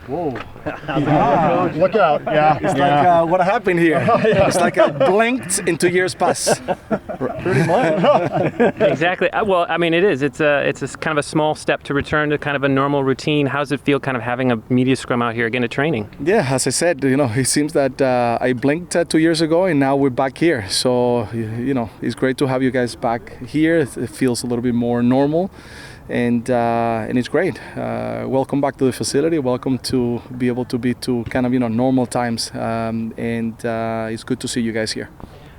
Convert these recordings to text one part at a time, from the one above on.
Whoa. Look out. Yeah. It's like, what happened here? It's like I blinked and 2 years pass. Pretty much. Exactly. Well, I mean, it is. It's a kind of a small step to return to kind of a normal routine. How does it feel kind of having a media scrum out here again to training? Yeah, as I said, it seems that I blinked 2 years ago and now we're back here. So, it's great to have you guys back here. It feels a little bit more normal. And it's great. Welcome back to the facility. Welcome to be able to be to kind of normal times. And it's good to see you guys here.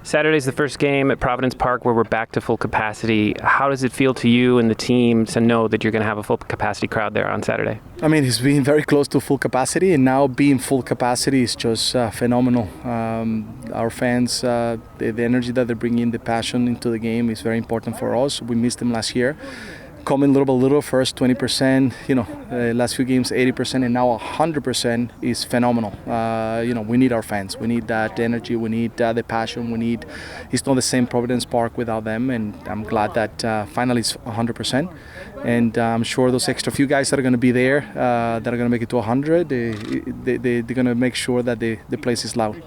Saturday's the first game at Providence Park where we're back to full capacity. How does it feel to you and the team to know that you're going to have a full capacity crowd there on Saturday? I mean, it's been very close to full capacity, and now being full capacity is just phenomenal. Our fans, the energy that they bring in, the passion into the game is very important for us. We missed them last year. Coming little by little, first 20%, last few games 80%, and now 100% is phenomenal. We need our fans. We need that energy. We need the passion. It's not the same Providence Park without them, and I'm glad that finally it's 100%. And I'm sure those extra few guys that are going to be there, that are going to make it to 100, they're going to make sure that the place is loud.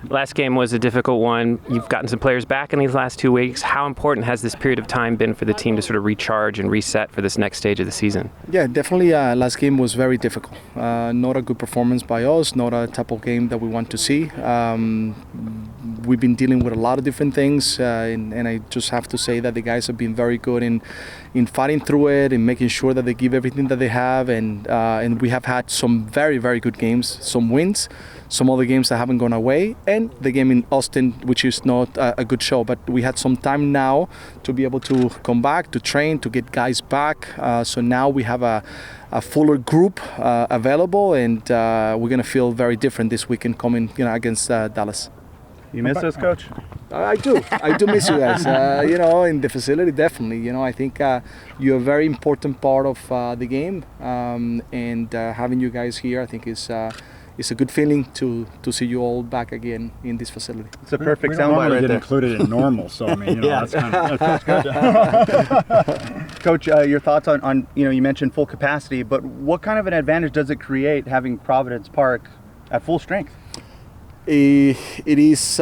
Last game was a difficult one. You've gotten some players back in these last 2 weeks. How important has this period of time been for the team to sort of recharge and reset for this next stage of the season? Yeah, definitely. Last game was very difficult. Not a good performance by us, not a type of game that we want to see. We've been dealing with a lot of different things, and I just have to say that the guys have been very good in fighting through it and making sure that they give everything that they have. And we have had some very, very good games, some wins, some other games that haven't gone away, and the game in Austin, which is not a good show. But we had some time now to be able to come back, to train, to get guys back. So now we have a fuller group available, and we're going to feel very different this weekend coming against Dallas. You miss us, Coach? I do. I do miss you guys. In the facility, definitely. I think you're a very important part of the game, and having you guys here, I think it's a good feeling to see you all back again in this facility. It's a perfect soundbite right there. Included in normal, so I mean, that's kind of that's good. Coach, your thoughts on you mentioned full capacity, but what kind of an advantage does it create having Providence Park at full strength? It is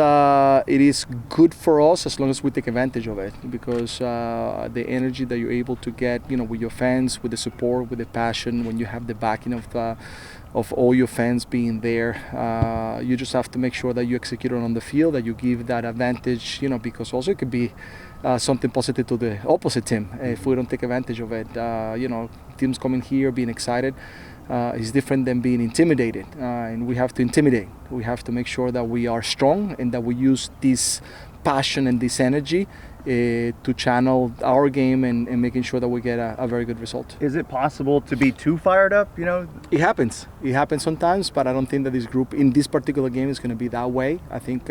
good for us as long as we take advantage of it, because the energy that you're able to get, with your fans, with the support, with the passion, when you have the backing of all your fans being there, you just have to make sure that you execute it on the field, that you give that advantage, because also it could be something positive to the opposite team if we don't take advantage of it. Teams coming here being excited is different than being intimidated, and we have to intimidate. We have to make sure that we are strong and that we use this passion and this energy to channel our game and making sure that we get a very good result. Is it possible to be too fired up? It happens. It happens sometimes, but I don't think that this group in this particular game is going to be that way. I think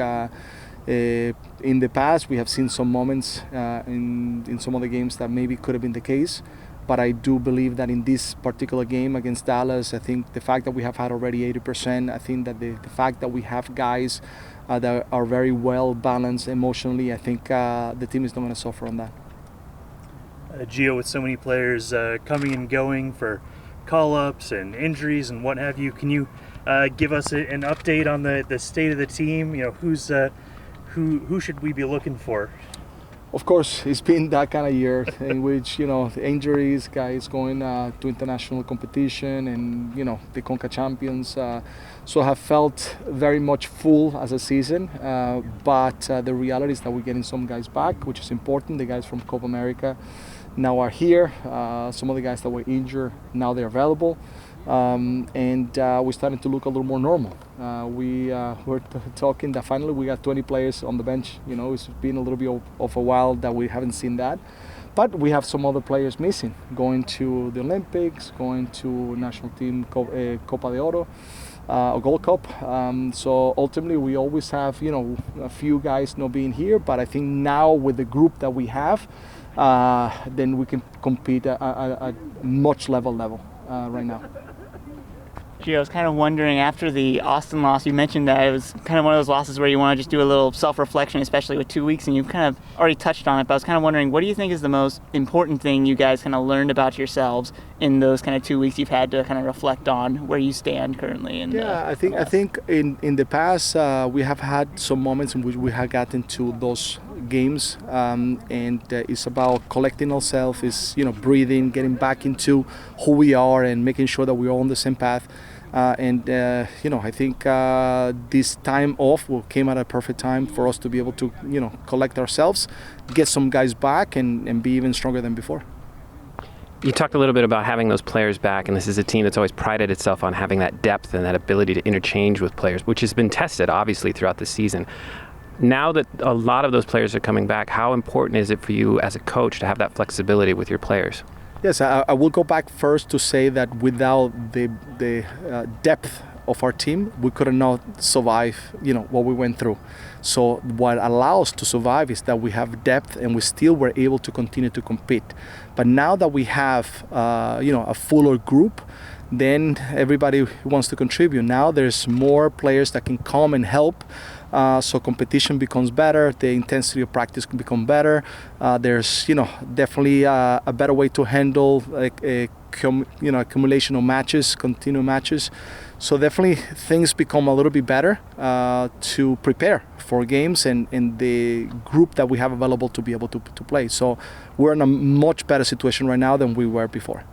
in the past we have seen some moments in some of the games that maybe could have been the case. But I do believe that in this particular game against Dallas, I think the fact that we have had already 80%, I think that the fact that we have guys that are very well balanced emotionally, I think the team is not going to suffer on that. Gio, with so many players coming and going for call-ups and injuries and what have you, can you give us an update on the state of the team? Who should we be looking for? Of course, it's been that kind of year in which, the injuries, guys going to international competition and, the Conca champions. So I have felt very much full as a season. But the reality is that we're getting some guys back, which is important. The guys from Copa América now are here. Some of the guys that were injured, now they're available. And we're starting to look a little more normal. We're talking that finally we got 20 players on the bench. It's been a little bit of a while that we haven't seen that. But we have some other players missing, going to the Olympics, going to national team Copa de Oro, Gold Cup. So ultimately we always have, a few guys not being here. But I think now with the group that we have, then we can compete at much level right now. Gio, I was kind of wondering, after the Austin loss, you mentioned that it was kind of one of those losses where you want to just do a little self-reflection, especially with 2 weeks, and you've kind of already touched on it, but I was kind of wondering, what do you think is the most important thing you guys kind of learned about yourselves in those kind of 2 weeks you've had to kind of reflect on where you stand currently? I think in the past we have had some moments in which we have gotten to those games, and it's about collecting ourselves, is breathing, getting back into who we are, and making sure that we're all on the same path. I think this time off came at a perfect time for us to be able to collect ourselves, get some guys back, and be even stronger than before. You talked a little bit about having those players back, and this is a team that's always prided itself on having that depth and that ability to interchange with players, which has been tested, obviously, throughout the season. Now that a lot of those players are coming back, how important is it for you as a coach to have that flexibility with your players? Yes, I will go back first to say that without the depth of our team, we could not survive, what we went through. So what allows us to survive is that we have depth, and we still were able to continue to compete. But now that we have, a fuller group, then everybody wants to contribute. Now there's more players that can come and help. So competition becomes better, the intensity of practice can become better. There's definitely a better way to handle accumulation of matches, continual matches. So definitely things become a little bit better to prepare for games and the group that we have available to be able to play. So we're in a much better situation right now than we were before.